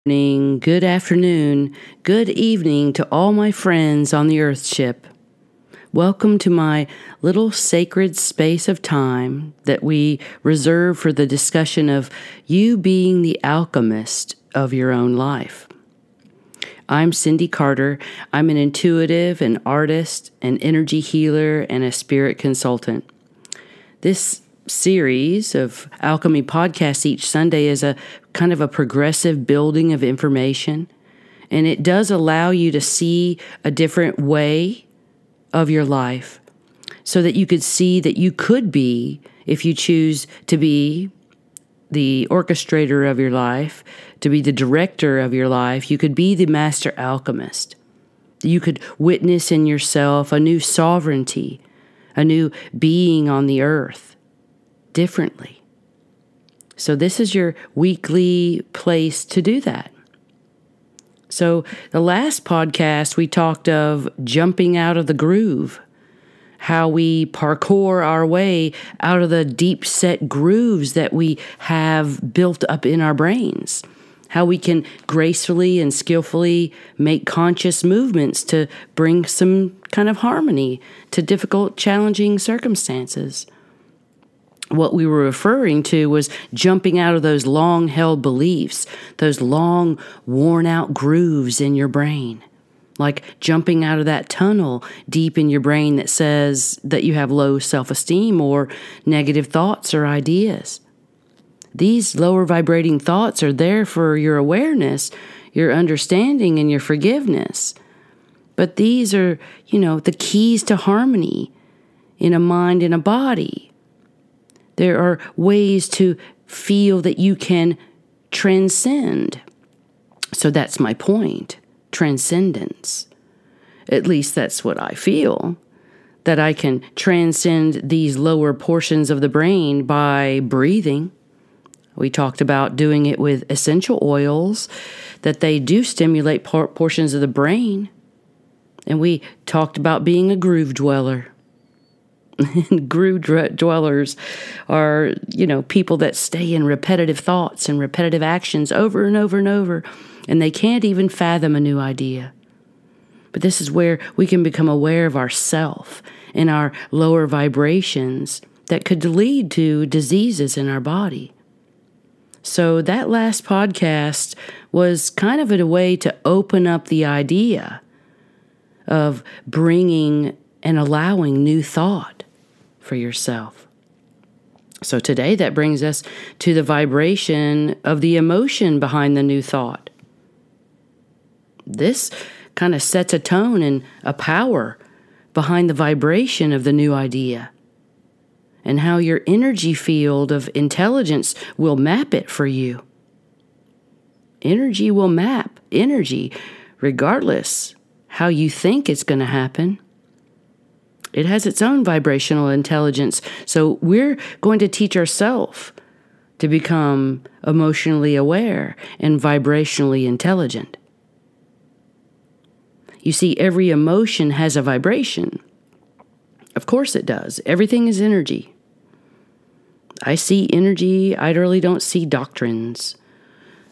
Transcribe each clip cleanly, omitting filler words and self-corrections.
Good afternoon, good evening to all my friends on the Earth ship. Welcome to my little sacred space of time that we reserve for the discussion of you being the alchemist of your own life. I'm Cindy Carter. I'm an intuitive, an artist, an energy healer, and a spirit consultant. This series of Alchemy podcasts each Sunday is a kind of a progressive building of information, and it does allow you to see a different way of your life so that you could see that you could be, if you choose to be the orchestrator of your life, to be the director of your life, you could be the Master Alchemist. You could witness in yourself a new sovereignty, a new being on the earth, differently. So this is your weekly place to do that. So the last podcast we talked of jumping out of the groove, how we parkour our way out of the deep set grooves that we have built up in our brains, how we can gracefully and skillfully make conscious movements to bring some kind of harmony to difficult, challenging circumstances. What we were referring to was jumping out of those long-held beliefs, those long, worn-out grooves in your brain, like jumping out of that tunnel deep in your brain that says that you have low self-esteem or negative thoughts or ideas. These lower vibrating thoughts are there for your awareness, your understanding, and your forgiveness. But these are, the keys to harmony in a mind and a body. There are ways to feel that you can transcend. So that's my point, transcendence. At least that's what I feel, that I can transcend these lower portions of the brain by breathing. We talked about doing it with essential oils, that they do stimulate portions of the brain. And we talked about being a groove dweller. And groove dwellers are, people that stay in repetitive thoughts and repetitive actions over and over and over, and they can't even fathom a new idea. But this is where we can become aware of ourself and our lower vibrations that could lead to diseases in our body. So that last podcast was kind of a way to open up the idea of bringing and allowing new thought for yourself. So today that brings us to the vibration of the emotion behind the new thought. This kind of sets a tone and a power behind the vibration of the new idea, and how your energy field of intelligence will map it for you. Energy will map energy regardless how you think it's going to happen. It has its own vibrational intelligence. So we're going to teach ourselves to become emotionally aware and vibrationally intelligent. You see, every emotion has a vibration. Of course it does. Everything is energy. I see energy. I really don't see doctrines.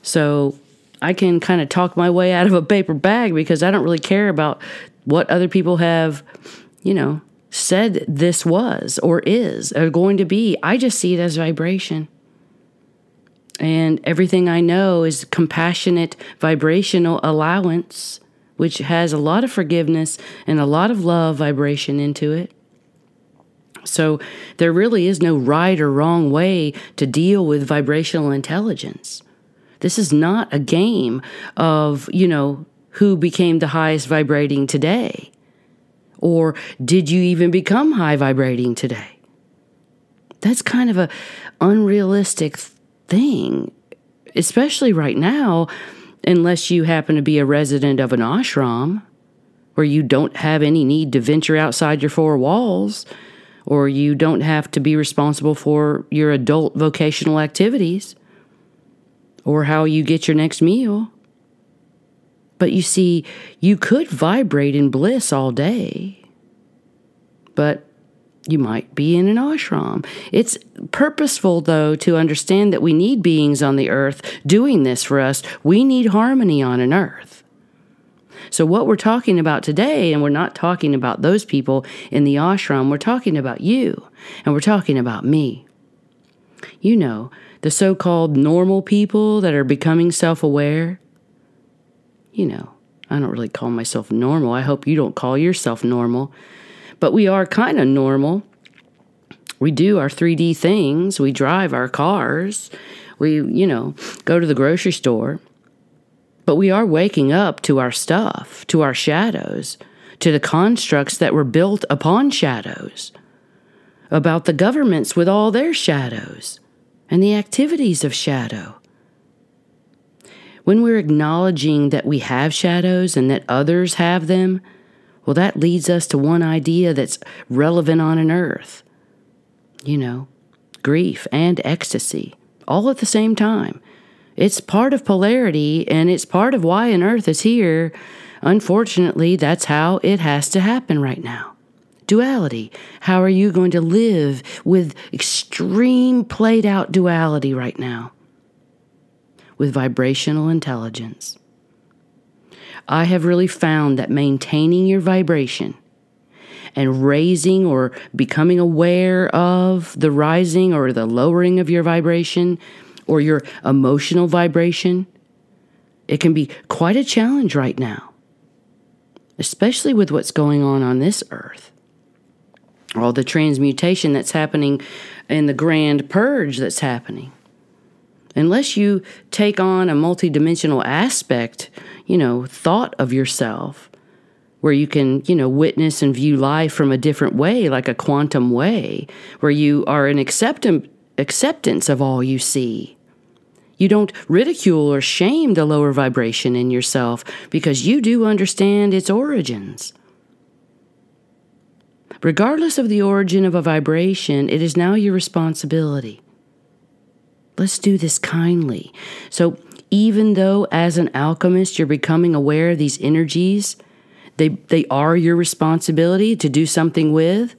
So I can kind of talk my way out of a paper bag because I don't really care about what other people have, said this was or is or going to be. I just see it as vibration. And everything I know is compassionate vibrational allowance, which has a lot of forgiveness and a lot of love vibration into it. So there really is no right or wrong way to deal with vibrational intelligence. This is not a game of, who became the highest vibrating today. Or did you even become high vibrating today? That's kind of an unrealistic thing, especially right now, unless you happen to be a resident of an ashram where you don't have any need to venture outside your four walls, or you don't have to be responsible for your adult vocational activities or how you get your next meal. But you see, you could vibrate in bliss all day, but You might be in an ashram. It's purposeful, though, to understand that we need beings on the earth doing this for us. We need harmony on an earth. So what we're talking about today, and we're not talking about those people in the ashram, we're talking about you, and we're talking about me. You know, the so-called normal people that are becoming self-aware. You know, I don't really call myself normal. I hope you don't call yourself normal. But we are kind of normal. We do our 3D things. We drive our cars. We, go to the grocery store. But we are waking up to our stuff, to our shadows, to the constructs that were built upon shadows, about the governments with all their shadows and the activities of shadow. When we're acknowledging that we have shadows and that others have them, well, that leads us to one idea that's relevant on an earth. Grief and ecstasy, all at the same time. It's part of polarity, and it's part of why an earth is here. Unfortunately, that's how it has to happen right now. Duality. How are you going to live with extreme played out duality right now? With vibrational intelligence. I have really found that maintaining your vibration and raising or becoming aware of the rising or the lowering of your vibration or your emotional vibration, it can be quite a challenge right now, especially with what's going on this earth. All the transmutation that's happening and the grand purge that's happening. Unless you take on a multidimensional aspect, thought of yourself, where you can, witness and view life from a different way, like a quantum way, where you are in acceptance of all you see. You don't ridicule or shame the lower vibration in yourself because you do understand its origins. Regardless of the origin of a vibration, it is now your responsibility. Let's do this kindly. So even though as an alchemist you're becoming aware of these energies, they are your responsibility to do something with,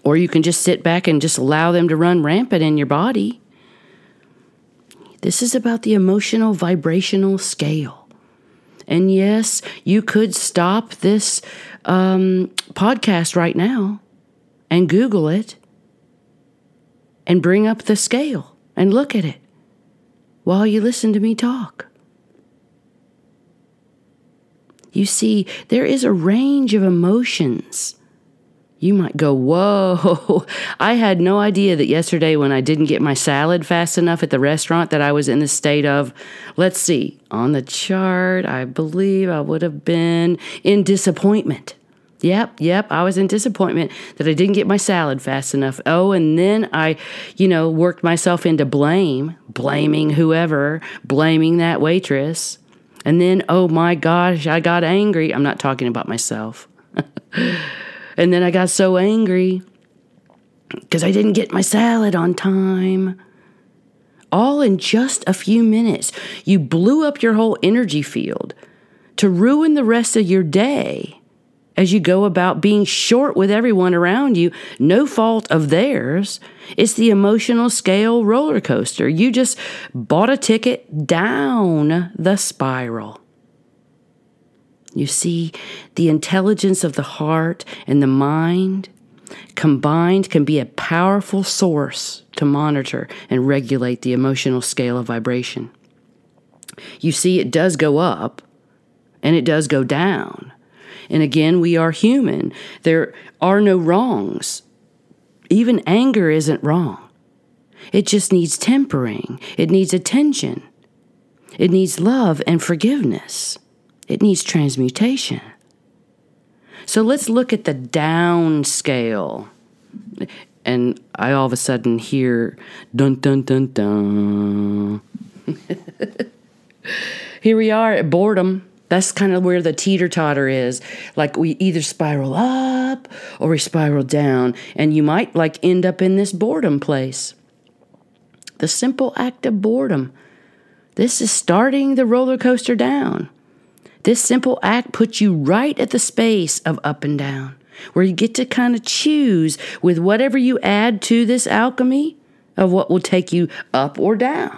or you can just sit back and just allow them to run rampant in your body. This is about the emotional vibrational scale. And yes, you could stop this podcast right now and Google it and bring up the scale. And look at it while you listen to me talk. You see, there is a range of emotions. You might go, whoa, I had no idea that yesterday when I didn't get my salad fast enough at the restaurant that I was in the state of, let's see, on the chart, I believe I would have been in disappointment. Yep, I was in disappointment that I didn't get my salad fast enough. Oh, and then I, worked myself into blaming whoever, blaming that waitress. And then, oh my gosh, I got angry. I'm not talking about myself. And then I got so angry because I didn't get my salad on time. All in just a few minutes. You blew up your whole energy field to ruin the rest of your day. As you go about being short with everyone around you, no fault of theirs. It's the emotional scale roller coaster. You just bought a ticket down the spiral. You see, the intelligence of the heart and the mind combined can be a powerful source to monitor and regulate the emotional scale of vibration. You see, it does go up and it does go down. And again, we are human. There are no wrongs. Even anger isn't wrong. It just needs tempering. It needs attention. It needs love and forgiveness. It needs transmutation. So let's look at the down scale. And I all of a sudden hear, dun, dun, dun, dun. Here we are at boredom. That's kind of where the teeter-totter is. Like we either spiral up or we spiral down. And you might end up in this boredom place. The simple act of boredom. This is starting the roller coaster down. This simple act puts you right at the space of up and down. where you get to kind of choose with whatever you add to this alchemy of what will take you up or down.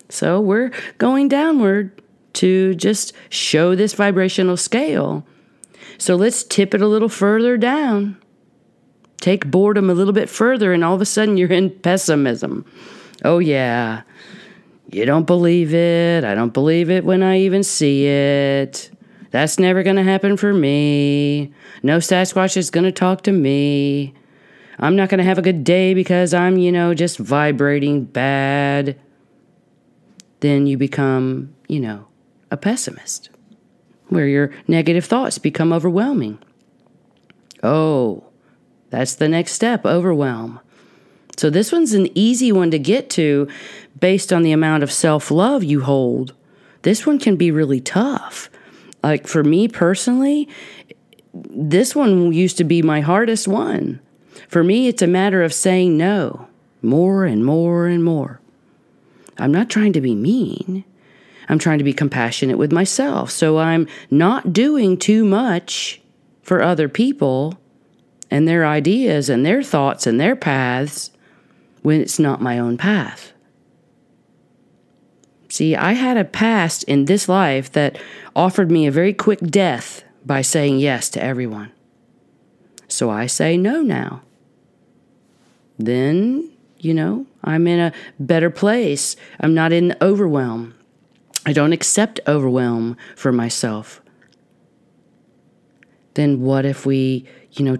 So we're going downward to just show this vibrational scale. So let's tip it a little further down. Take boredom a little bit further, and all of a sudden you're in pessimism. Oh yeah, you don't believe it. I don't believe it when I even see it. That's never going to happen for me. No Sasquatch is going to talk to me. I'm not going to have a good day because I'm, just vibrating bad. Then you become, a pessimist, where your negative thoughts become overwhelming. Oh, that's the next step, overwhelm. So this one's an easy one to get to based on the amount of self-love you hold. This one can be really tough. Like for me personally, this one used to be my hardest one. For me, it's a matter of saying no more and more and more. I'm not trying to be mean. I'm trying to be compassionate with myself. So I'm not doing too much for other people and their ideas and their thoughts and their paths when it's not my own path. See, I had a past in this life that offered me a very quick death by saying yes to everyone. So I say no now. Then, I'm in a better place. I'm not in the overwhelm. I don't accept overwhelm for myself. Then what if we,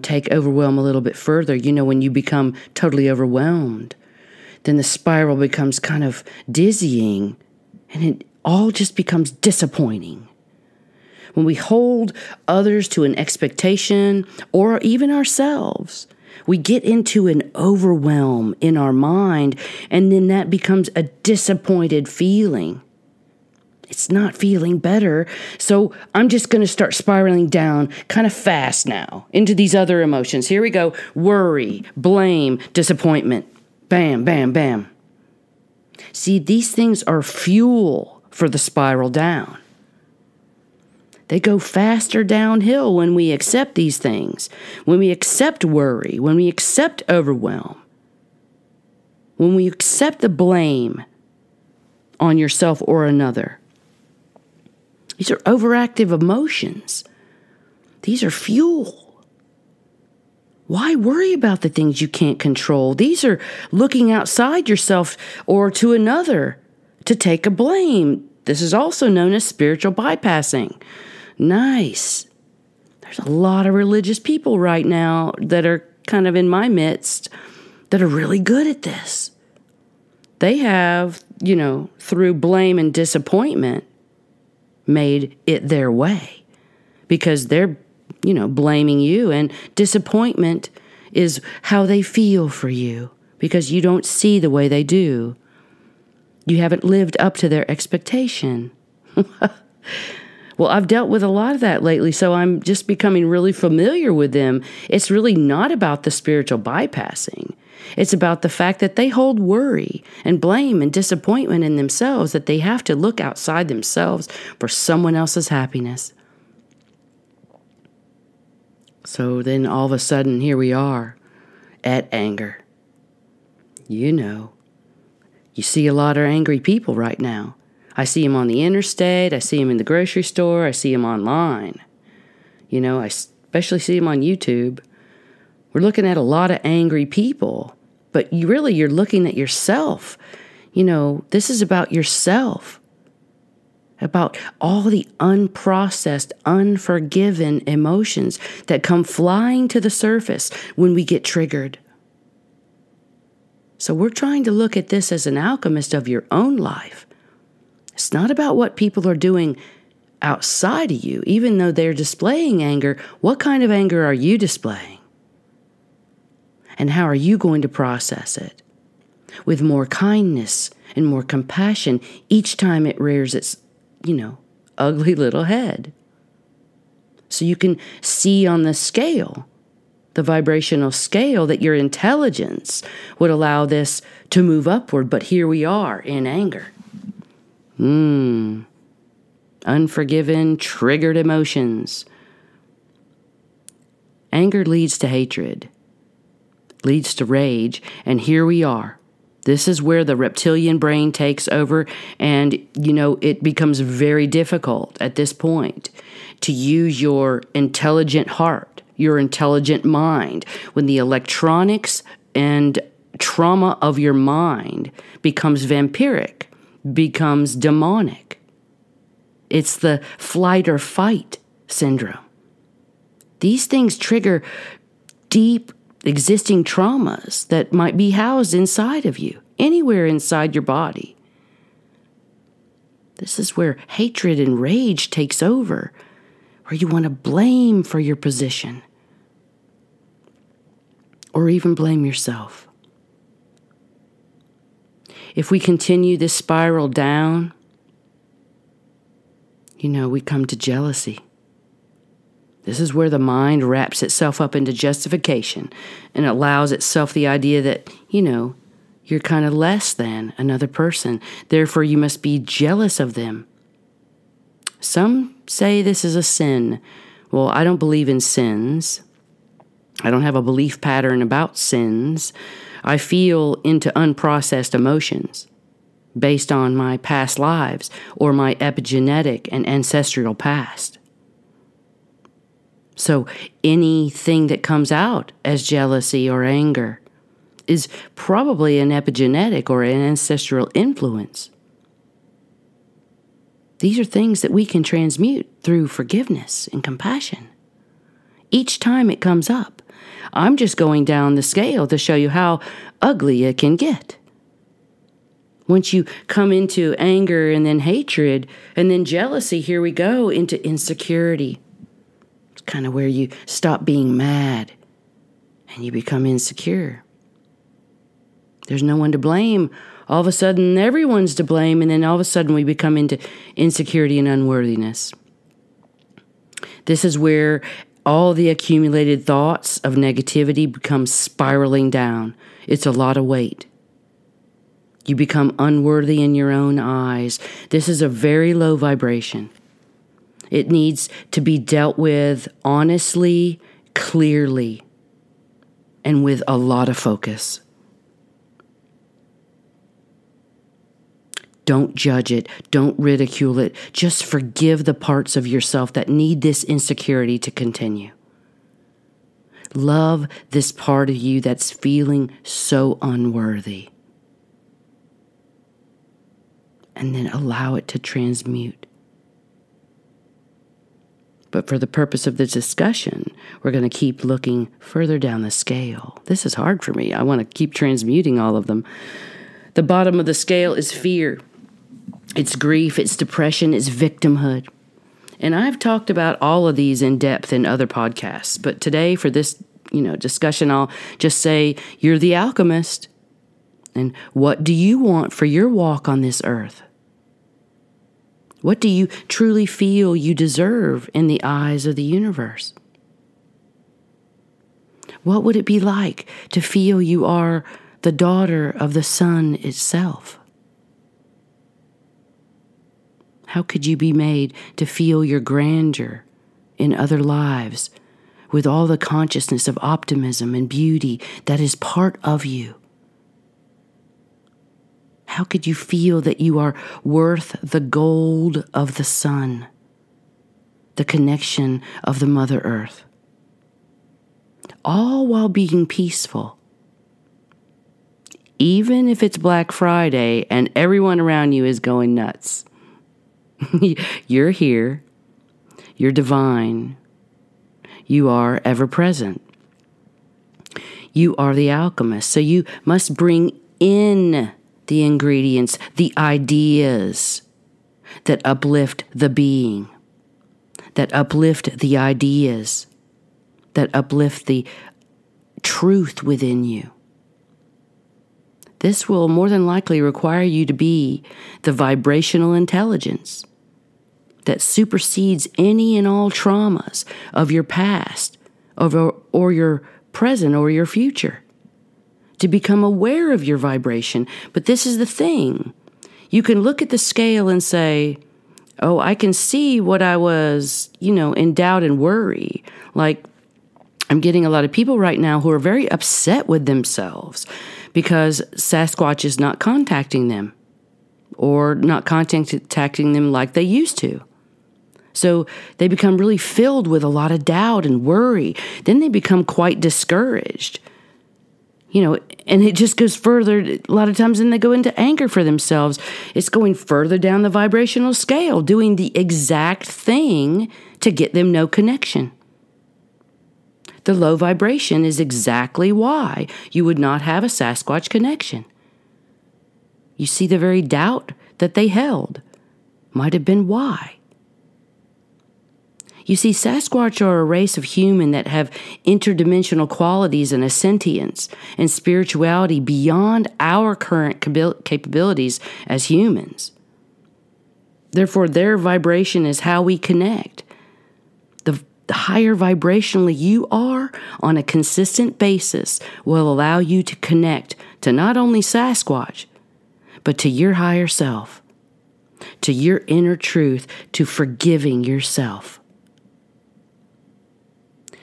take overwhelm a little bit further? When you become totally overwhelmed, then the spiral becomes kind of dizzying, and it all just becomes disappointing. When we hold others to an expectation, or even ourselves, we get into an overwhelm in our mind, and then that becomes a disappointed feeling. It's not feeling better, so I'm just going to start spiraling down kind of fast now into these other emotions. Here we go. Worry, blame, disappointment. Bam, bam, bam. See, these things are fuel for the spiral down. They go faster downhill when we accept these things, when we accept worry, when we accept overwhelm, when we accept the blame on yourself or another. These are overactive emotions. These are fuel. Why worry about the things you can't control? These are looking outside yourself or to another to take a blame. This is also known as spiritual bypassing. Nice. There's a lot of religious people right now that are kind of in my midst that are really good at this. They have, through blame and disappointment, made it their way because they're, blaming you, and disappointment is how they feel for you because you don't see the way they do. You haven't lived up to their expectation. Well, I've dealt with a lot of that lately, so I'm just becoming really familiar with them. It's really not about the spiritual bypassing. It's about the fact that they hold worry and blame and disappointment in themselves, that they have to look outside themselves for someone else's happiness. So then all of a sudden, here we are at anger. You see a lot of angry people right now. I see them on the interstate. I see them in the grocery store. I see them online. I especially see them on YouTube. We're looking at a lot of angry people, but you're looking at yourself. This is about yourself, about all the unprocessed, unforgiven emotions that come flying to the surface when we get triggered. So we're trying to look at this as an alchemist of your own life. It's not about what people are doing outside of you. Even though they're displaying anger, what kind of anger are you displaying? And how are you going to process it? With more kindness and more compassion each time it rears its, ugly little head. So you can see on the scale, the vibrational scale, that your intelligence would allow this to move upward. But here we are in anger. Unforgiven, triggered emotions. Anger leads to hatred, leads to rage, and here we are. This is where the reptilian brain takes over, and, it becomes very difficult at this point to use your intelligent heart, your intelligent mind, when the electronics and trauma of your mind becomes vampiric, becomes demonic. It's the flight or fight syndrome. These things trigger deep existing traumas that might be housed inside of you, anywhere inside your body. This is where hatred and rage takes over, where you want to blame for your position, or even blame yourself. If we continue this spiral down, we come to jealousy. This is where the mind wraps itself up into justification and allows itself the idea that, you're kind of less than another person. Therefore, you must be jealous of them. Some say this is a sin. Well, I don't believe in sins. I don't have a belief pattern about sins. I feel into unprocessed emotions based on my past lives or my epigenetic and ancestral past. So anything that comes out as jealousy or anger is probably an epigenetic or an ancestral influence. These are things that we can transmute through forgiveness and compassion. Each time it comes up, I'm just going down the scale to show you how ugly it can get. Once you come into anger and then hatred and then jealousy, here we go into insecurity. It's kind of where you stop being mad and you become insecure. There's no one to blame. All of a sudden, everyone's to blame, and then all of a sudden we become into insecurity and unworthiness. This is where all the accumulated thoughts of negativity become spiraling down. It's a lot of weight. You become unworthy in your own eyes. This is a very low vibration. It needs to be dealt with honestly, clearly, and with a lot of focus. Don't judge it. Don't ridicule it. Just forgive the parts of yourself that need this insecurity to continue. Love this part of you that's feeling so unworthy. And then allow it to transmute. But for the purpose of this discussion, we're going to keep looking further down the scale. This is hard for me. I want to keep transmuting all of them. The bottom of the scale is fear. It's grief, it's depression, it's victimhood. And I've talked about all of these in depth in other podcasts. But today, for this, discussion, I'll just say, you're the alchemist. And what do you want for your walk on this earth? What do you truly feel you deserve in the eyes of the universe? What would it be like to feel you are the daughter of the sun itself? How could you be made to feel your grandeur in other lives with all the consciousness of optimism and beauty that is part of you? How could you feel that you are worth the gold of the sun, the connection of the Mother Earth, all while being peaceful? Even if it's Black Friday and everyone around you is going nuts. You're here. You're divine. You are ever present. You are the alchemist. So you must bring in the ingredients, the ideas that uplift the being, that uplift the ideas, that uplift the truth within you. This will more than likely require you to be the vibrational intelligence that supersedes any and all traumas of your past or your present or your future. To become aware of your vibration. But this is the thing. You can look at the scale and say, oh, I can see what I was, in doubt and worry. Like, I'm getting a lot of people right now who are very upset with themselves because Sasquatch is not contacting them or not contacting them like they used to. So they become really filled with a lot of doubt and worry. Then they become quite discouraged. And it just goes further. A lot of times then they go into anger for themselves. It's going further down the vibrational scale, doing the exact thing to get them no connection. The low vibration is exactly why you would not have a Sasquatch connection. You see, the very doubt that they held might have been why. You see, Sasquatch are a race of human that have interdimensional qualities and a sentience and spirituality beyond our current capabilities as humans. Therefore, their vibration is how we connect. The higher vibrationally you are on a consistent basis will allow you to connect to not only Sasquatch, but to your higher self, to your inner truth, to forgiving yourself.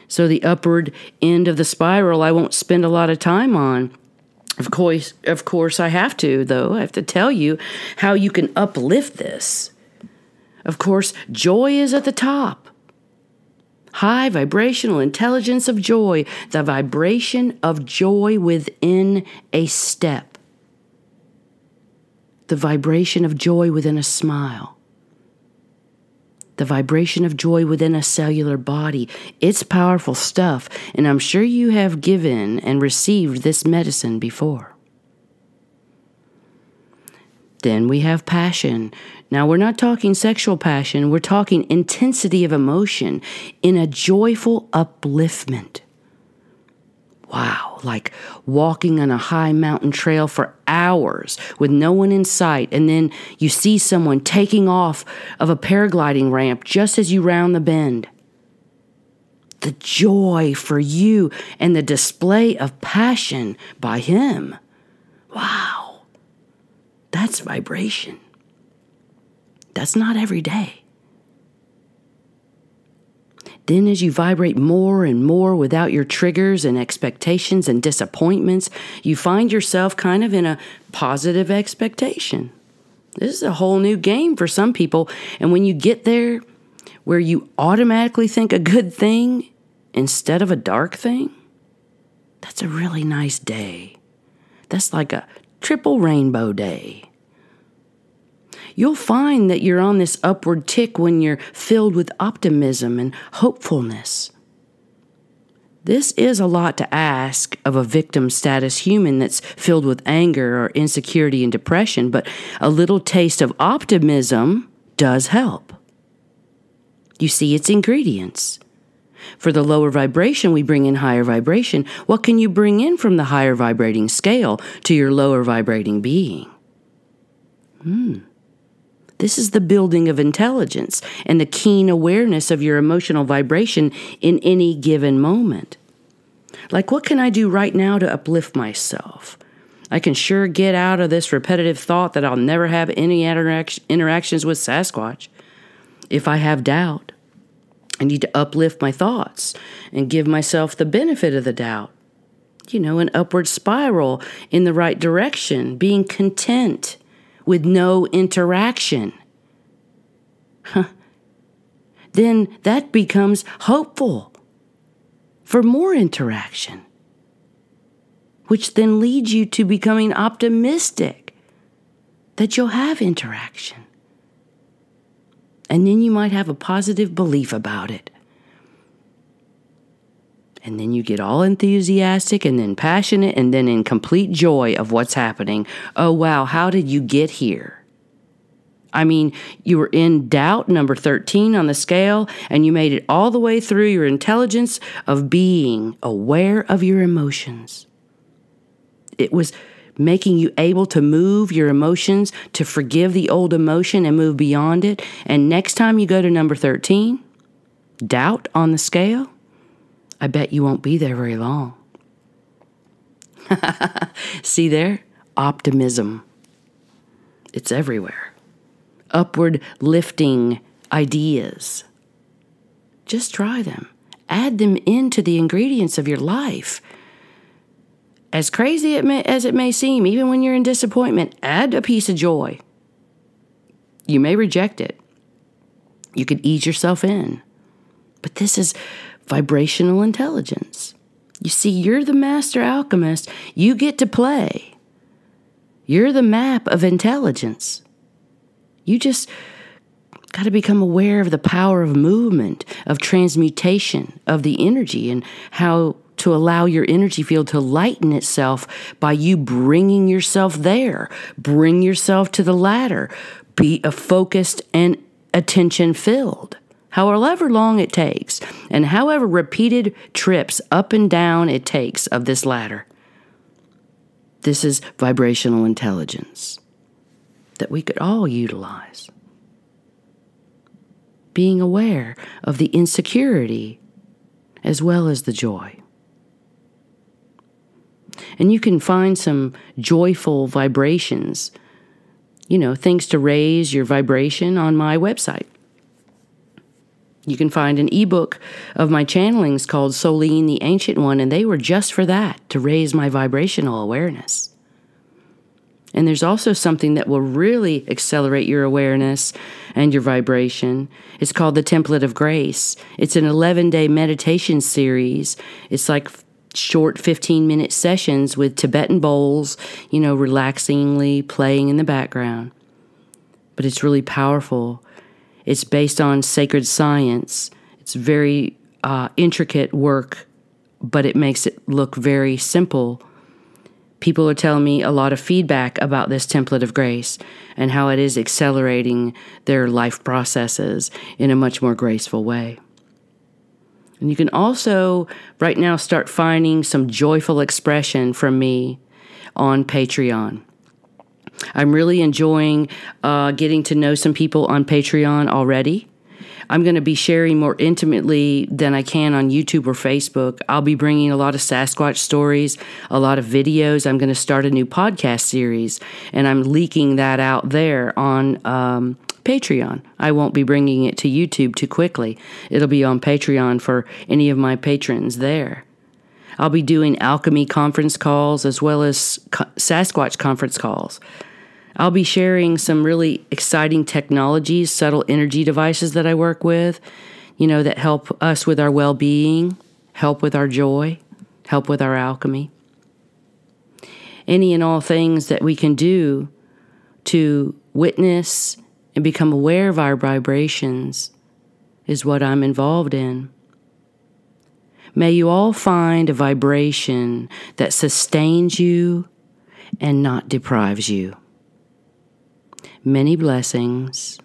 So the upward end of the spiral, I won't spend a lot of time on. Of course, I have to, though. I have to tell you how you can uplift this. Of course, joy is at the top. High vibrational intelligence of joy, the vibration of joy within a step. The vibration of joy within a smile. The vibration of joy within a cellular body. It's powerful stuff, and I'm sure you have given and received this medicine before. Then we have passion. Now, we're not talking sexual passion. We're talking intensity of emotion in a joyful upliftment. Wow, like walking on a high mountain trail for hours with no one in sight, and then you see someone taking off of a paragliding ramp just as you round the bend. The joy for you and the display of passion by him. Wow, that's vibration. That's not every day. Then as you vibrate more and more without your triggers and expectations and disappointments, you find yourself kind of in a positive expectation. This is a whole new game for some people. And when you get there where you automatically think a good thing instead of a dark thing, that's a really nice day. That's like a triple rainbow day. You'll find that you're on this upward tick when you're filled with optimism and hopefulness. This is a lot to ask of a victim status human that's filled with anger or insecurity and depression, but a little taste of optimism does help. You see its ingredients. For the lower vibration, we bring in higher vibration. What can you bring in from the higher vibrating scale to your lower vibrating being? This is the building of intelligence and the keen awareness of your emotional vibration in any given moment. Like, what can I do right now to uplift myself? I can sure get out of this repetitive thought that I'll never have any interactions with Sasquatch. If I have doubt, I need to uplift my thoughts and give myself the benefit of the doubt. An upward spiral in the right direction, being content with no interaction. Then that becomes hopeful for more interaction, which then leads you to becoming optimistic that you'll have interaction. And then you might have a positive belief about it. And then you get all enthusiastic and then passionate and then in complete joy of what's happening. Oh, wow, how did you get here? I mean, you were in doubt, number 13 on the scale, and you made it all the way through your intelligence of being aware of your emotions. It was making you able to move your emotions, to forgive the old emotion and move beyond it. And next time you go to number 13, doubt on the scale, I bet you won't be there very long. See there? Optimism. It's everywhere. Upward lifting ideas. Just try them. Add them into the ingredients of your life. As crazy as it may seem, even when you're in disappointment, add a piece of joy. You may reject it. You could ease yourself in. But this is vibrational intelligence. You see, you're the master alchemist. You get to play. You're the map of intelligence. You just got to become aware of the power of movement, of transmutation, of the energy, and how to allow your energy field to lighten itself by you bringing yourself there. Bring yourself to the ladder. Be focused and attention-filled. However long it takes, and however repeated trips up and down it takes of this ladder. This is vibrational intelligence that we could all utilize. Being aware of the insecurity as well as the joy. And you can find some joyful vibrations, things to raise your vibration on my website. You can find an ebook of my channelings called Solene, the Ancient One, and they were just for that, to raise my vibrational awareness. And there's also something that will really accelerate your awareness and your vibration. It's called the Template of Grace. It's an 11-day meditation series. It's like short 15-minute sessions with Tibetan bowls, relaxingly playing in the background. But it's really powerful. It's based on sacred science. It's very intricate work, but it makes it look very simple. People are telling me a lot of feedback about this Template of Grace and how it is accelerating their life processes in a much more graceful way. And you can also right now start finding some joyful expression from me on Patreon. I'm really enjoying getting to know some people on Patreon already. I'm going to be sharing more intimately than I can on YouTube or Facebook. I'll be bringing a lot of Sasquatch stories, a lot of videos. I'm going to start a new podcast series, and I'm leaking that out there on Patreon. I won't be bringing it to YouTube too quickly. It'll be on Patreon for any of my patrons there. I'll be doing Alchemy conference calls as well as Sasquatch conference calls. I'll be sharing some really exciting technologies, subtle energy devices that I work with, that help us with our well-being, help with our joy, help with our alchemy. Any and all things that we can do to witness and become aware of our vibrations is what I'm involved in. May you all find a vibration that sustains you and not deprives you. Many blessings.